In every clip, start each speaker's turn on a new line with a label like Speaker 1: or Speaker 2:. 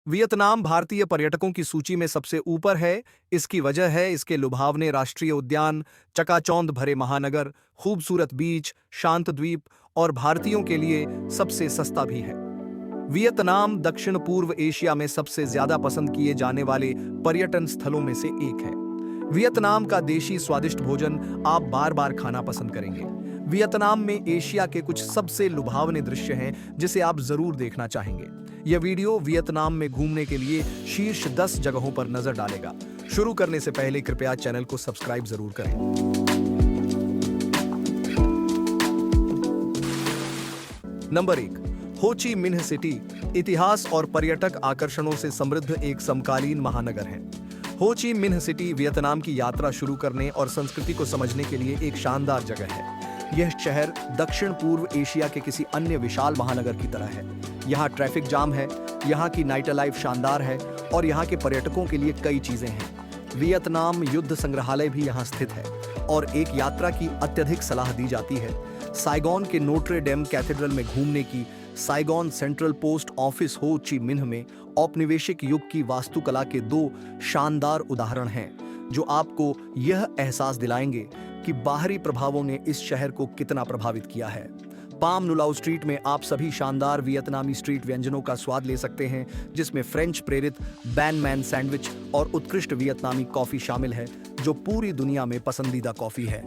Speaker 1: Vietnam भारतीय पर्यटकों की सूची में सबसे ऊपर है। इसकी वजह है इसके लुभावने राष्ट्रीय उद्यान, चकाचौंध भरे महानगर, खूबसूरत बीच, शांत द्वीप और भारतीयों के लिए सबसे सस्ता भी है। वियतनाम दक्षिण पूर्व एशिया में सबसे ज्यादा पसंद किए जाने वाले पर्यटन स्थलों में से एक है। वियतनाम का देशी स्वादिष्ट भोजन आप बार बार खाना पसंद करेंगे। वियतनाम में एशिया के कुछ सबसे लुभावने दृश्य हैं जिसे आप जरूर देखना चाहेंगे। यह वीडियो वियतनाम में घूमने के लिए शीर्ष 10 जगहों पर नजर डालेगा। शुरू करने से पहले कृपया चैनल को सब्सक्राइब जरूर करें। नंबर 1, हो ची मिन्ह सिटी। इतिहास और पर्यटक आकर्षणों से समृद्ध एक समकालीन महानगर है। हो ची मिन्ह सिटी वियतनाम की यात्रा शुरू करने और संस्कृति को समझने के लिए एक शानदार जगह है। यह शहर दक्षिण पूर्व एशिया के किसी अन्य विशाल महानगर की तरह है। यहाँ ट्रैफिक जाम है, यहाँ की नाइट लाइफ शानदार है और यहाँ के पर्यटकों के लिए कई चीजें हैं। वियतनाम युद्ध संग्रहालय भी यहाँ स्थित है और एक यात्रा की अत्यधिक सलाह दी जाती है। साइगोन के नोट्रे डेम कैथेड्रल में घूमने की, साइगोन सेंट्रल पोस्ट ऑफिस हो ची मिन्ह में औपनिवेशिक युग की वास्तुकला के 2 शानदार उदाहरण हैं जो आपको यह एहसास दिलाएंगे कि बाहरी प्रभावों ने इस शहर को कितना प्रभावित किया है। पाम नुलाउ स्ट्रीट में आप सभी शानदार वियतनामी स्ट्रीट व्यंजनों का स्वाद ले सकते हैं, जिसमें फ्रेंच प्रेरित बैन मैन सैंडविच और उत्कृष्ट वियतनामी कॉफी शामिल है जो पूरी दुनिया में पसंदीदा कॉफी है।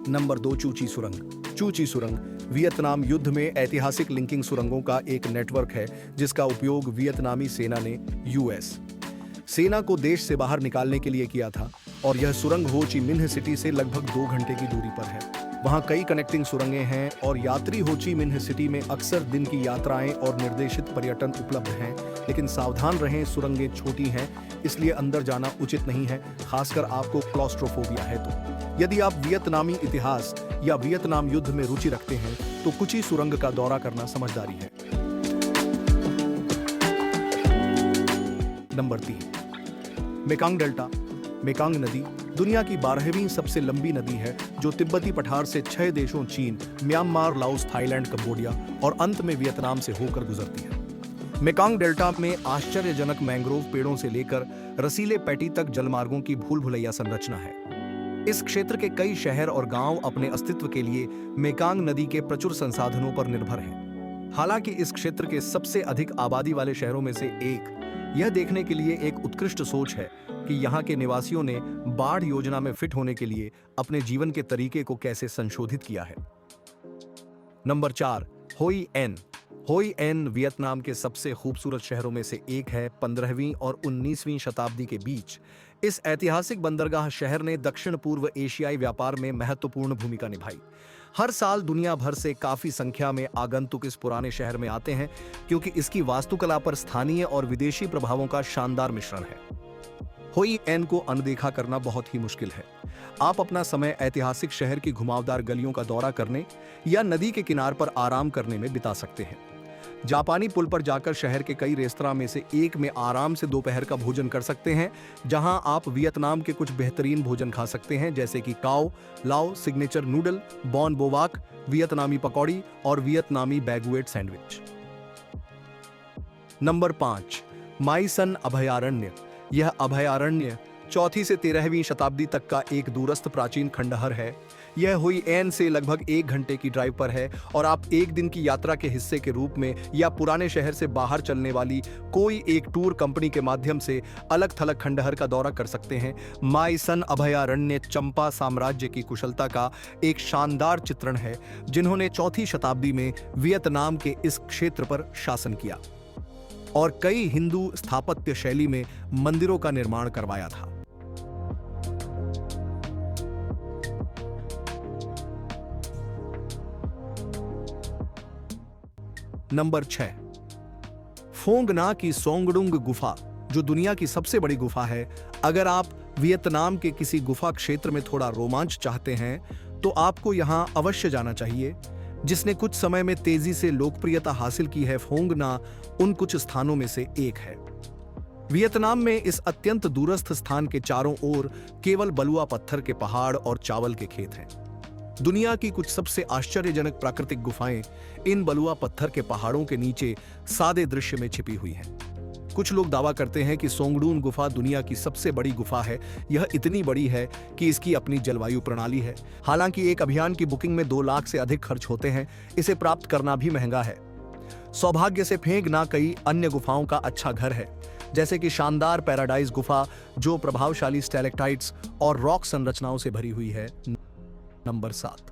Speaker 1: नंबर 2, चूची सुरंग। चूची सुरंग वियतनाम युद्ध में ऐतिहासिक लिंकिंग सुरंगों का एक नेटवर्क है जिसका उपयोग वियतनामी सेना ने यूएस सेना को देश से बाहर निकालने के लिए किया था और यह सुरंग हो ची मिन्ह सिटी से लगभग 2 घंटे की दूरी पर है। वहाँ कई कनेक्टिंग सुरंगें हैं और यात्री हो ची मिन्ह सिटी में अक्सर दिन की यात्राएं और निर्देशित पर्यटन उपलब्ध हैं, लेकिन सावधान रहें, सुरंगें छोटी हैं इसलिए अंदर जाना उचित नहीं है, खासकर आपको क्लॉस्ट्रोफोबिया है तो। यदि आप वियतनामी इतिहास या वियतनाम युद्ध में रुचि रखते हैं तो कुची सुरंग का दौरा करना समझदारी है। Number 3, Mekong delta. मेकांग नदी दुनिया की 12वीं सबसे लंबी नदी है जो तिब्बती पठार से 6 देशों चीन, म्यांमार, लाओस, थाईलैंड, कंबोडिया और अंत में वियतनाम से होकर गुजरती है। मेकांग डेल्टा में आश्चर्यजनक मैंग्रोव पेड़ों से लेकर रसीले पैटी तक जलमार्गों की भूल भुलैया संरचना है। इस क्षेत्र के कई शहर और गांव अपने अस्तित्व के लिए मेकांग नदी के प्रचुर संसाधनों पर निर्भर हैं। हालांकि इस क्षेत्र के सबसे अधिक आबादी वाले शहरों में से एक यह देखने के लिए एक उत्कृष्ट सोच है कि यहाँ के निवासियों ने बाढ़ योजना में फिट होने के लिए अपने जीवन के तरीके को कैसे संशोधित किया है। नंबर 4, होई एन। होई एन वियतनाम के सबसे खूबसूरत शहरों में से एक है। 15वीं और 19वीं शताब्दी के बीच इस ऐतिहासिक बंदरगाह शहर ने दक्षिण पूर्व एशियाई व्यापार में महत्वपूर्ण भूमिका निभाई। हर साल दुनिया भर से काफी संख्या में आगंतुक इस पुराने शहर में आते हैं क्योंकि इसकी वास्तुकला पर स्थानीय और विदेशी प्रभावों का शानदार मिश्रण है। होई एन को अनदेखा करना बहुत ही मुश्किल है। आप अपना समय ऐतिहासिक शहर की घुमावदार गलियों का दौरा करने या नदी के किनार पर आराम करने में बिता सकते हैं। जापानी पुल पर जाकर शहर के कई रेस्तरां में से एक में आराम से दोपहर का भोजन कर सकते हैं, जहां आप वियतनाम के कुछ बेहतरीन भोजन खा सकते हैं जैसे कि काओ लाओ सिग्नेचर नूडल, बॉन बोवाक, वियतनामी पकौड़ी और वियतनामी बैगुएट सैंडविच। नंबर 5, माई सन अभयारण्य। यह अभयारण्य 4वीं से 13वीं शताब्दी तक का एक दूरस्थ प्राचीन खंडहर है। यह हुई एन से लगभग 1 घंटे की ड्राइव पर है और आप एक दिन की यात्रा के हिस्से के रूप में या पुराने शहर से बाहर चलने वाली कोई एक टूर कंपनी के माध्यम से अलग थलग खंडहर का दौरा कर सकते हैं। माई सन अभयारण्य चंपा साम्राज्य की कुशलता का एक शानदार चित्रण है, जिन्होंने 4वीं शताब्दी में वियतनाम के इस क्षेत्र पर शासन किया और कई हिंदू स्थापत्य शैली में मंदिरों का निर्माण करवाया था। नंबर 6, फोंग ना की सोंगडुंग गुफा, जो दुनिया की सबसे बड़ी गुफा है। अगर आप वियतनाम के किसी गुफा क्षेत्र में थोड़ा रोमांच चाहते हैं तो आपको यहां अवश्य जाना चाहिए, जिसने कुछ समय में तेजी से लोकप्रियता हासिल की है। फोंग ना उन कुछ स्थानों में से एक है। वियतनाम में इस अत्यंत दूरस्थ स्थान के चारों ओर केवल बलुआ पत्थर के पहाड़ और चावल के खेत हैं। दुनिया की कुछ सबसे आश्चर्यजनक प्राकृतिक गुफाएं इन बलुआ पत्थर के पहाड़ों के नीचे सादे दृश्य में छिपी हुई हैं। कुछ लोग दावा करते हैं कि सोंगडून गुफा दुनिया की सबसे बड़ी गुफा है। यह इतनी बड़ी है कि इसकी अपनी जलवायु प्रणाली है। हालांकि एक अभियान की बुकिंग में 2 लाख से अधिक खर्च होते हैं। इसे प्राप्त करना भी महंगा है। सौभाग्य से फेंग ना कई अन्य गुफाओं का अच्छा घर है, जैसे कि शानदार पैराडाइज गुफा जो प्रभावशाली स्टैलेक्टाइट्स और रॉक संरचनाओं से भरी हुई है। नंबर 7,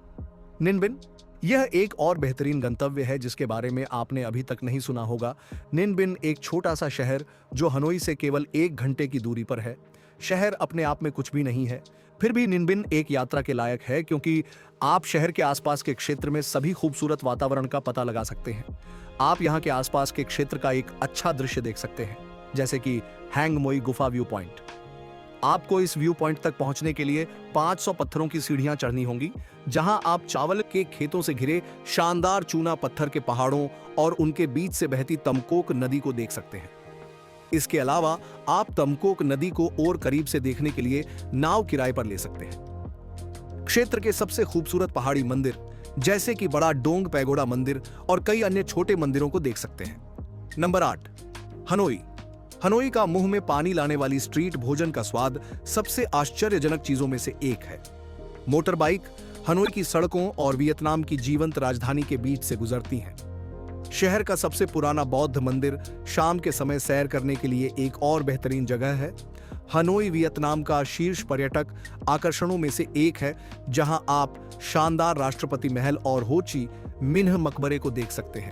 Speaker 1: निनबिन। यह एक और बेहतरीन गंतव्य है जिसके बारे में आपने अभी तक नहीं सुना होगा। निनबिन एक छोटा सा शहर जो हनोई से केवल 1 घंटे की दूरी पर है। शहर अपने आप में कुछ भी नहीं है, फिर भी निनबिन एक यात्रा के लायक है क्योंकि आप शहर के आसपास के क्षेत्र में सभी खूबसूरत वातावरण का पता लगा सकते हैं। आप यहाँ के आसपास के क्षेत्र का एक अच्छा दृश्य देख सकते हैं, जैसे कि हैंग मोई गुफा व्यू पॉइंट। आपको इस व्यू पॉइंट तक पहुंचने के लिए 500 पत्थरों की सीढ़ियां चढ़नी होंगी, जहां आप चावल के खेतों से घिरे शानदार चूना पत्थर के पहाड़ों और उनके बीच से बहती तमकोक नदी को देख सकते हैं। इसके अलावा आप तमकोक नदी को और करीब से देखने के लिए नाव किराए पर ले सकते हैं। क्षेत्र के सबसे खूबसूरत पहाड़ी मंदिर जैसे कि बड़ा डोंग पैगोडा मंदिर और कई अन्य छोटे मंदिरों को देख सकते हैं। Number 8, Hanoi. हनोई का मुंह में पानी लाने वाली स्ट्रीट भोजन का स्वाद सबसे आश्चर्यजनक चीजों में से एक है। मोटर बाइक हनोई की सड़कों और वियतनाम की जीवंत राजधानी के बीच से गुजरती हैं। शहर का सबसे पुराना बौद्ध मंदिर शाम के समय सैर करने के लिए एक और बेहतरीन जगह है। हनोई वियतनाम का शीर्ष पर्यटक आकर्षणों में से एक है, जहां आप शानदार राष्ट्रपति महल और हो ची मिन्ह मकबरे को देख सकते हैं।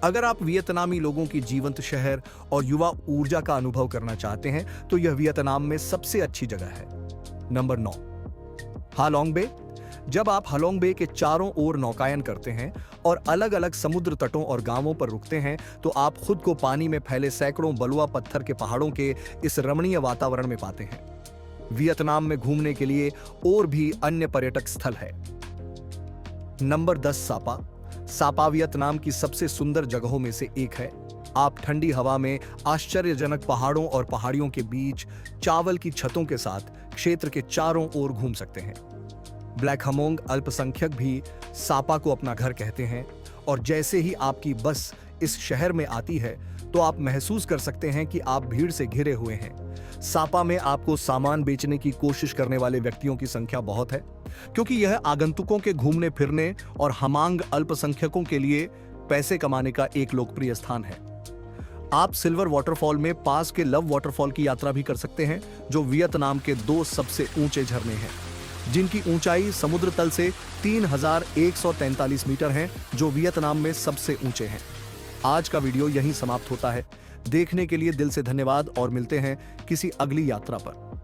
Speaker 1: अगर आप वियतनामी लोगों की जीवंत शहर और युवा ऊर्जा का अनुभव करना चाहते हैं तो यह वियतनाम में सबसे अच्छी जगह है। Number 9, Halong Bay. जब आप हालोंग बे के चारों ओर नौकायन करते हैं और अलग अलग समुद्र तटों और गांवों पर रुकते हैं तो आप खुद को पानी में फैले सैकड़ों बलुआ पत्थर के पहाड़ों के इस रमणीय वातावरण में पाते हैं। वियतनाम में घूमने के लिए और भी अन्य पर्यटक स्थल है। नंबर 10, सापा। सापा वियतनाम की सबसे सुंदर जगहों में से एक है। आप ठंडी हवा में आश्चर्यजनक पहाड़ों और पहाड़ियों के बीच चावल की छतों के साथ क्षेत्र के चारों ओर घूम सकते हैं। ब्लैक हमोंग अल्पसंख्यक भी सापा को अपना घर कहते हैं और जैसे ही आपकी बस इस शहर में आती है तो आप महसूस कर सकते हैं कि आप भीड़ से घिरे हुए हैं। सापा में आपको सामान बेचने की कोशिश करने वाले व्यक्तियों की संख्या बहुत है, क्योंकि यह आगंतुकों के घूमने फिरने और हमांग अल्पसंख्यकों के लिए पैसे कमाने का एक लोकप्रिय स्थान है। आप सिल्वर वाटरफॉल में पास के लव वाटरफॉल की यात्रा भी कर सकते हैं, जो वियतनाम के 2 सबसे ऊंचे झरने हैं, जिनकी ऊंचाई समुद्र तल से 3143 मीटर है, जो वियतनाम में सबसे ऊंचे हैं। आज का वीडियो यहीं समाप्त होता है। देखने के लिए दिल से धन्यवाद और मिलते हैं किसी अगली यात्रा पर।